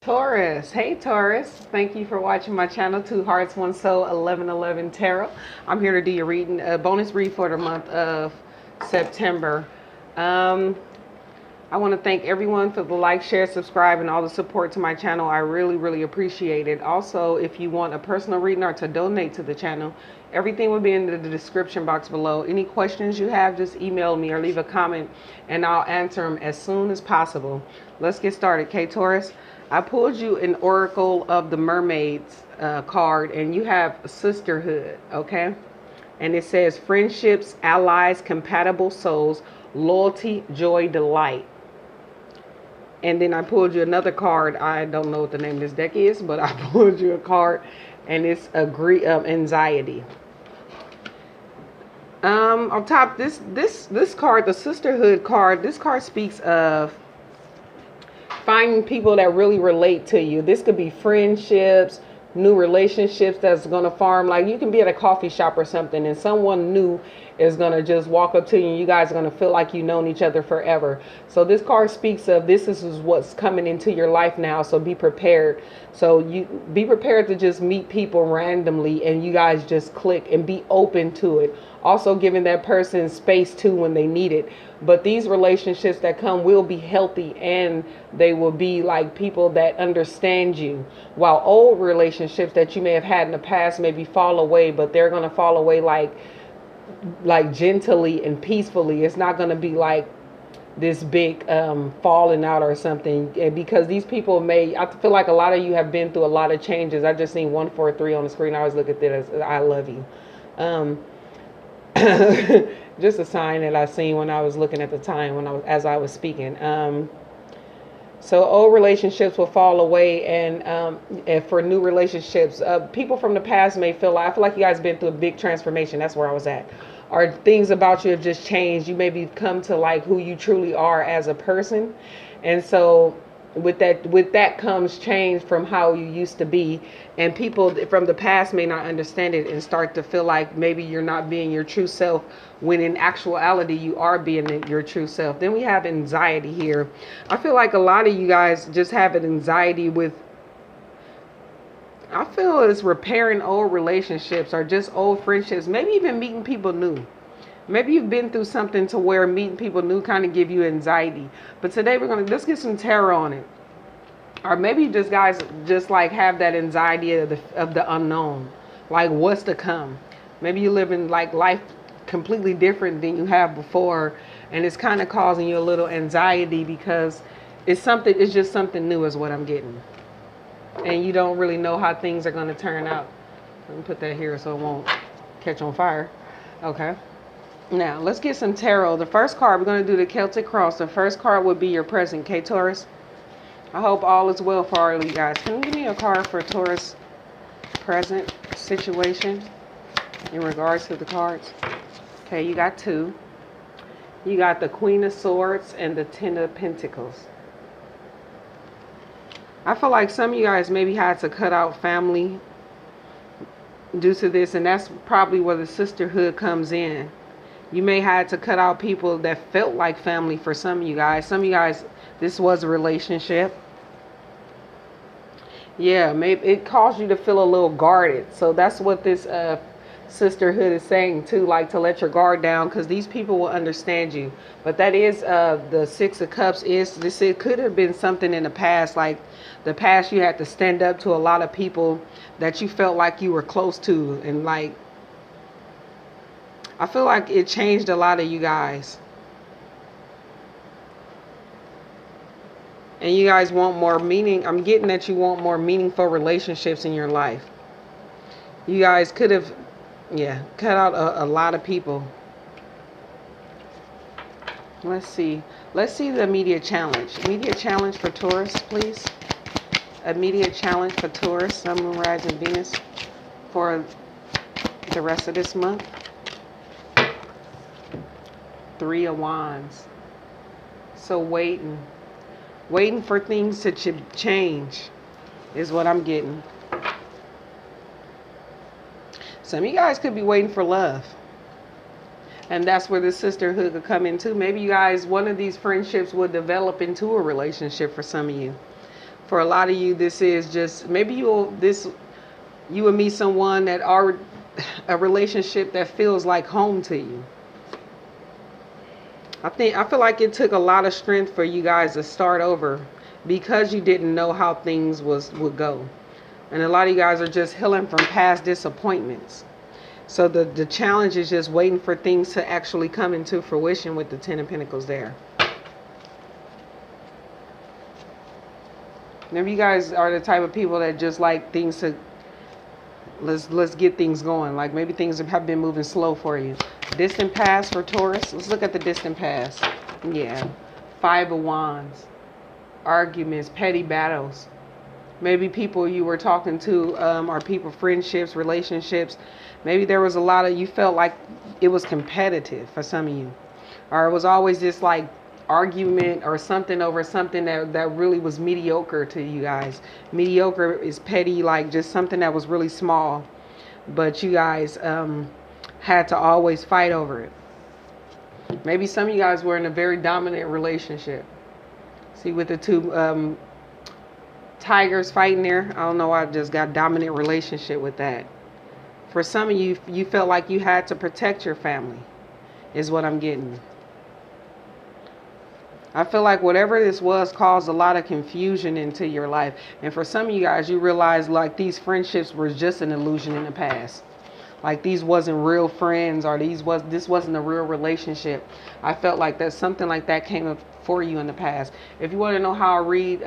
Taurus. Hey Taurus. Thank you for watching my channel, Two Hearts, One Soul, 1111 Tarot. I'm here to do your reading, a bonus read for the month of September. I want to thank everyone for the like, share, subscribe, and all the support to my channel. I really appreciate it. Also, if you want a personal reading or to donate to the channel, everything will be in the description box below. Any questions you have, just email me or leave a comment and I'll answer them as soon as possible. Let's get started, okay, Taurus? I pulled you an Oracle of the Mermaids card, and you have sisterhood, okay? And it says friendships, allies, compatible souls, loyalty, joy, delight. And then I pulled you another card. I don't know what the name of this deck is, but I pulled you a card, and it's anxiety. On top, this card, the sisterhood card, this card speaks of finding people that really relate to you. This could be friendships, new relationships that's going to form. Like, you can be at a coffee shop or something and someone new is going to just walk up to you and you guys are going to feel like you've known each other forever. So this card speaks of this is what's coming into your life now, so be prepared. So you be prepared to just meet people randomly and you guys just click, and be open to it. Also giving that person space too when they need it. But these relationships that come will be healthy, and they will be like people that understand you. While old relationships that you may have had in the past maybe fall away, but they're going to fall away like gently and peacefully. It's not going to be like this big falling out or something, because these people I feel like a lot of you have been through a lot of changes. I just seen 143 on the screen. I always look at this as I love you. Just a sign that I seen when I was looking at the time as I was speaking. So old relationships will fall away, and for new relationships, people from the past may feel like, I feel like you guys been through a big transformation. That's where I was at. Or things about you have just changed. You maybe come to like who you truly are as a person, and so with that comes change from how you used to be, and people from the past may not understand it and start to feel like maybe you're not being your true self, when in actuality you are being your true self. Then we have anxiety here. I feel like a lot of you guys just have an anxiety with, I feel it's repairing old relationships or just old friendships, maybe even meeting people new. Maybe you've been through something to where meeting people new kind of give you anxiety. But today let's get some tarot on it. Or maybe you just guys just like have that anxiety of the unknown. Like what's to come. Maybe you live in like life completely different than you have before. And it's kind of causing you a little anxiety because it's just something new is what I'm getting. And you don't really know how things are going to turn out. Let me put that here so it won't catch on fire. Okay. Now, let's get some tarot. The first card, we're going to do the Celtic Cross. The first card would be your present, okay, Taurus? I hope all is well for all of you guys. Can you give me a card for Taurus present situation in regards to the cards? Okay, you got two. You got the Queen of Swords and the Ten of Pentacles. I feel like some of you guys maybe had to cut out family due to this, and that's probably where the sisterhood comes in. You may have to cut out people that felt like family for some of you guys. Some of you guys, this was a relationship. Yeah, maybe it caused you to feel a little guarded. So that's what this sisterhood is saying too, like to let your guard down, because these people will understand you. But that is the Six of Cups is this. It could have been something in the past, like the past you had to stand up to a lot of people that you felt like you were close to, and like I feel like it changed a lot of you guys. And you guys want more meaning. I'm getting that you want more meaningful relationships in your life. You guys could have, yeah, cut out a lot of people. Let's see. Let's see the immediate challenge. Immediate challenge for Taurus, please. Immediate challenge for Taurus, Sun, Moon, Rising, Venus for the rest of this month. Three of Wands. So waiting for things to change is what I'm getting. Some of you guys could be waiting for love. And that's where the sisterhood could come into. Maybe you guys, one of these friendships would develop into a relationship for some of you. For a lot of you, this is just, maybe you will meet someone that are a relationship that feels like home to you. I feel like it took a lot of strength for you guys to start over because you didn't know how things would go. And a lot of you guys are just healing from past disappointments. So the challenge is just waiting for things to actually come into fruition with the Ten of Pentacles there. Maybe you guys are the type of people that just like things to, let's get things going. Like maybe things have been moving slow for you. Distant past for Taurus. Let's look at the distant past. Yeah. 5 of Wands. Arguments, petty battles. Maybe people you were talking to are people, friendships, relationships. Maybe there was a lot of, you felt like it was competitive for some of you. Or it was always this like argument or something over something that really was mediocre to you guys. Mediocre is petty, like just something that was really small. But you guys had to always fight over it. Maybe some of you guys were in a very dominant relationship. See, with the two tigers fighting there, I don't know why I just got dominant relationship with that. For some of you, you felt like you had to protect your family, is what I'm getting. I feel like whatever this was caused a lot of confusion into your life. And for some of you guys, you realize like these friendships were just an illusion in the past. Like these wasn't real friends, or this wasn't a real relationship. I felt like that something like that came up for you in the past. If you want to know how I read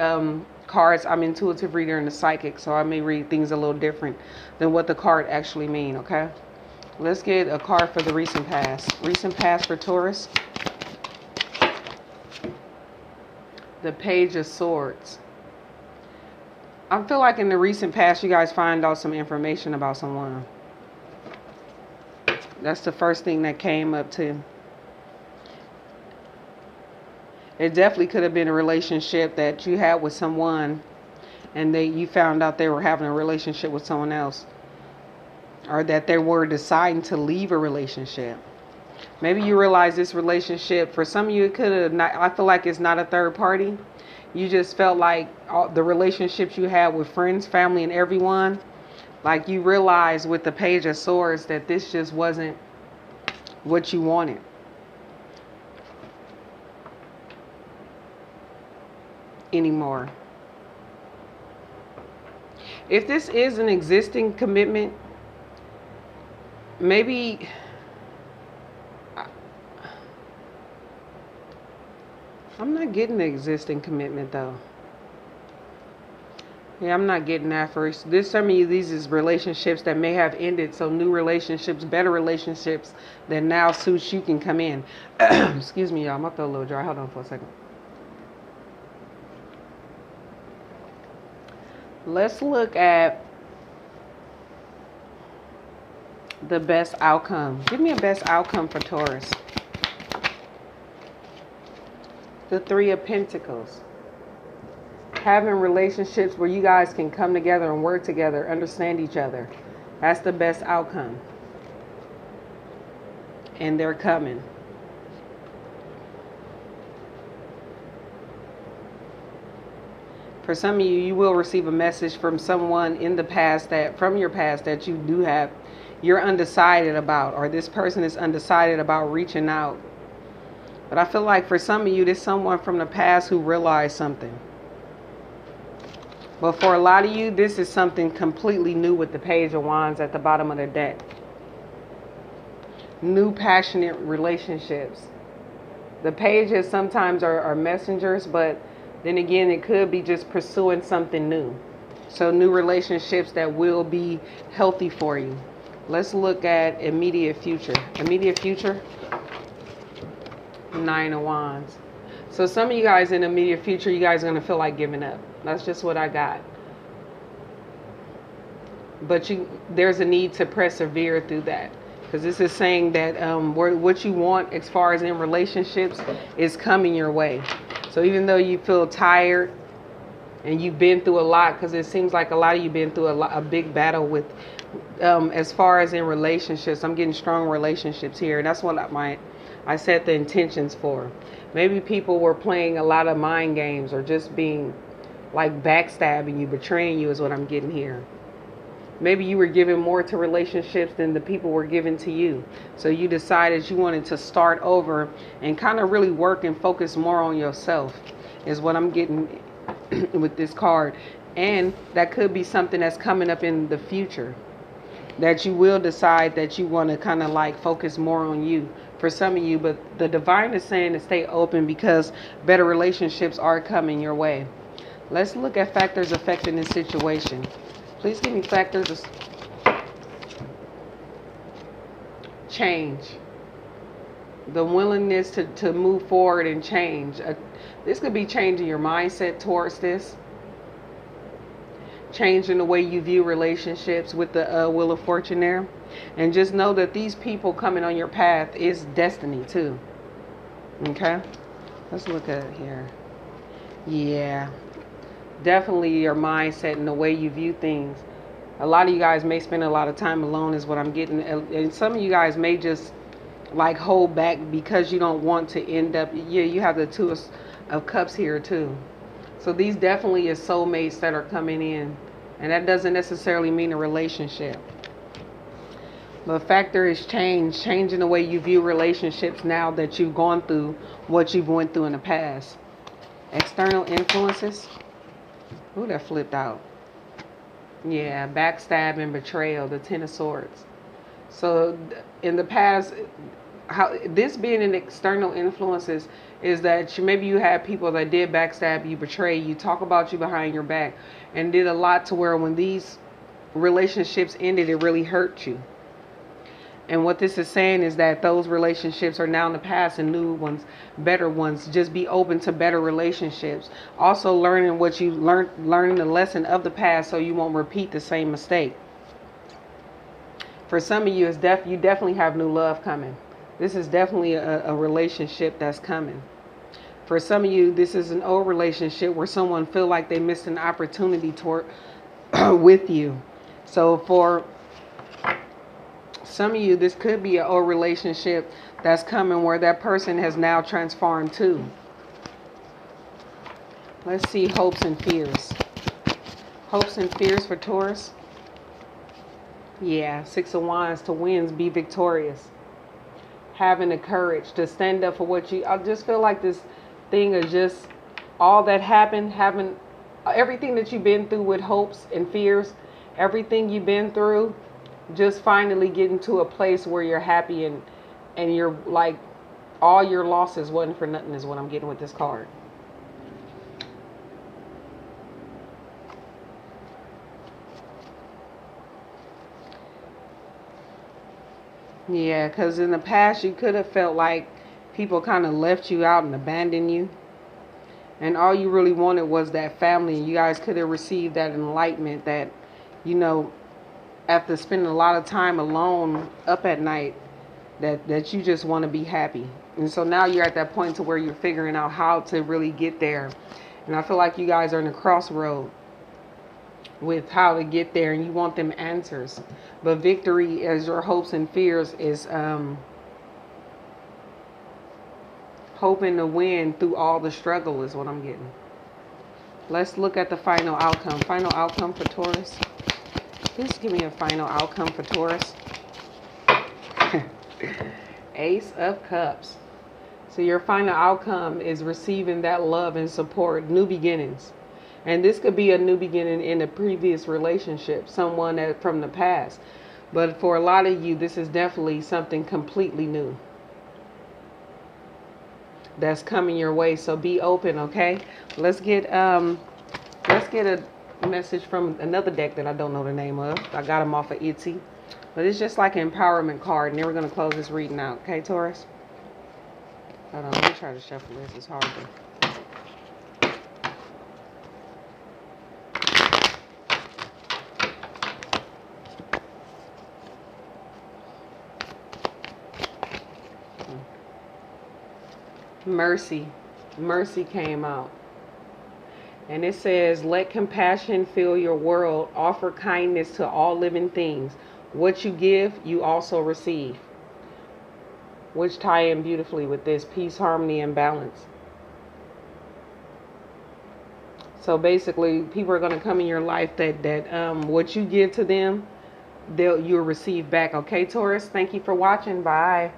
cards, I'm an intuitive reader and a psychic, so I may read things a little different than what the card actually mean, okay? Let's get a card for the recent past. Recent past for Taurus. The Page of Swords. I feel like in the recent past, you guys find out some information about someone. That's the first thing that came up too. It definitely could have been a relationship that you had with someone and you found out they were having a relationship with someone else. Or that they were deciding to leave a relationship. Maybe you realize this relationship, for some of you, it could have not, I feel like it's not a third party. You just felt like all the relationships you had with friends, family, and everyone, like you realize with the Page of Swords that this just wasn't what you wanted. Anymore. If this is an existing commitment, maybe I'm not getting the existing commitment though. Yeah, I'm not getting that first. There's some of you, these is relationships that may have ended. So new relationships, better relationships that now suits you can come in. Excuse me, y'all. My throat a little dry. Hold on for a second. Let's look at the best outcome. Give me a best outcome for Taurus. The Three of Pentacles. Having relationships where you guys can come together and work together, understand each other. That's the best outcome. And they're coming. For some of you, you will receive a message from someone in the past from your past that you do have, you're undecided about, or this person is undecided about reaching out. But I feel like for some of you, there's someone from the past who realized something. But for a lot of you, this is something completely new with the Page of Wands at the bottom of the deck. New passionate relationships. The pages sometimes are messengers, but then again, it could be just pursuing something new. So new relationships that will be healthy for you. Let's look at immediate future. Immediate future. 9 of Wands. So some of you guys in the immediate future, you guys are going to feel like giving up. That's just what I got. But there's a need to persevere through that. Because this is saying that what you want as far as in relationships is coming your way. So even though you feel tired and you've been through a lot, because it seems like a lot of you been through a big battle with, as far as in relationships, I'm getting strong relationships here. That's what I set the intentions for. Maybe people were playing a lot of mind games or just being like backstabbing you, betraying you is what I'm getting here. Maybe you were giving more to relationships than the people were giving to you. So you decided you wanted to start over and kind of really work and focus more on yourself is what I'm getting with this card. And that could be something that's coming up in the future, that you will decide that you want to kind of like focus more on you for some of you. But the divine is saying to stay open because better relationships are coming your way. Let's look at factors affecting this situation. Please give me factors of change. The willingness to move forward and change. This could be changing your mindset towards this. Changing the way you view relationships with the Wheel of Fortune there. And just know that these people coming on your path is destiny too. Okay? Let's look at it here. Yeah. Definitely your mindset and the way you view things. A lot of you guys may spend a lot of time alone is what I'm getting. And some of you guys may just like hold back because you don't want to end up. Yeah, you have the Two of Cups here too. So these definitely is soulmates that are coming in. And that doesn't necessarily mean a relationship. But factor is change. Changing the way you view relationships now that you've gone through what you've went through in the past. External influences. Ooh, that flipped out. Yeah, backstab and betrayal, the Ten of Swords. So in the past, how this being an external influences is that maybe you had people that did backstab you, betray you, talk about you behind your back, and did a lot to where when these relationships ended, it really hurt you. And what this is saying is that those relationships are now in the past and new ones, better ones. Just be open to better relationships. Also learning what you learning the lesson of the past so you won't repeat the same mistake. For some of you, you definitely have new love coming. This is definitely a relationship that's coming. For some of you, this is an old relationship where someone feel like they missed an opportunity with you. So for some of you, this could be an old relationship that's coming where that person has now transformed too. Let's see hopes and fears. Hopes and fears for Taurus. Yeah, Six of Wands to wins, be victorious. Having the courage to stand up for what I just feel like this thing is just all that happened, having everything that you've been through with hopes and fears, everything you've been through, just finally getting to a place where you're happy and you're like all your losses wasn't for nothing is what I'm getting with this card. Yeah, because in the past you could have felt like people kind of left you out and abandoned you. And all you really wanted was that family. You guys could have received that enlightenment that, you know, after spending a lot of time alone up at night, that you just want to be happy. And so now you're at that point to where you're figuring out how to really get there. And I feel like you guys are in a crossroad with how to get there and you want them answers. But victory, as your hopes and fears, is hoping to win through all the struggle is what I'm getting. Let's look at the final outcome. Final outcome for Taurus. Please give me a final outcome for Taurus. Ace of Cups. So your final outcome is receiving that love and support, new beginnings. And this could be a new beginning in a previous relationship, someone that from the past. But for a lot of you, this is definitely something completely new that's coming your way. So be open, okay? Let's get a message from another deck that I don't know the name of. I got them off of Etsy. But it's just like an empowerment card. And then we're going to close this reading out. Okay, Taurus? Hold on. Let me try to shuffle this. It's hard to... Mercy. Mercy came out. And it says, let compassion fill your world. Offer kindness to all living things. What you give, you also receive. Which tie in beautifully with this. Peace, harmony, and balance. So basically, people are going to come in your life that what you give to them, you'll receive back. Okay, Taurus, thank you for watching. Bye.